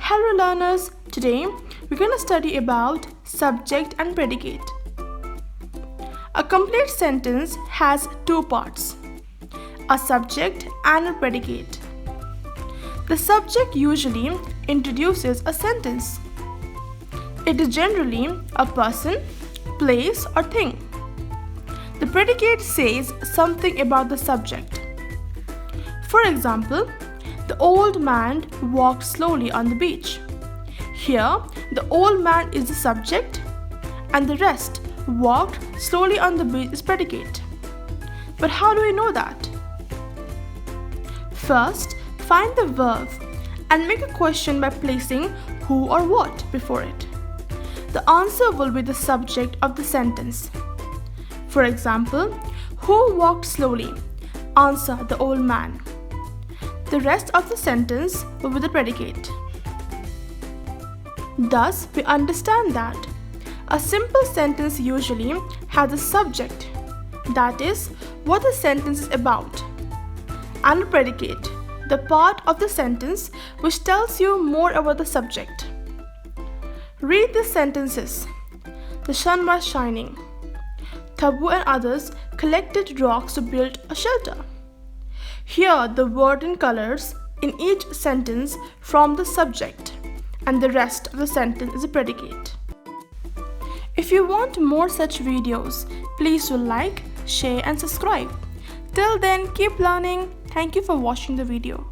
Hello learners, today we're going to study about subject and predicate. A complete sentence has two parts, a subject and a predicate. The subject usually introduces a sentence. It is generally a person, place or thing. The predicate says something about the subject. For example, the old man walked slowly on the beach. Here, the old man is the subject and the rest, walked slowly on the beach, is predicate. But how do we know that? First, find the verb and make a question by placing who or what before it. The answer will be the subject of the sentence. For example, who walked slowly? Answer, the old man. The rest of the sentence will be the predicate. Thus, we understand that a simple sentence usually has a subject, that is, what the sentence is about, and a predicate, the part of the sentence which tells you more about the subject. Read these sentences. The sun was shining. Tabu and others collected rocks to build a shelter. Here, the word in colors in each sentence from the subject, and the rest of the sentence is a predicate. If you want more such videos, please do like, share and subscribe. Till then, keep learning. Thank you for watching the video.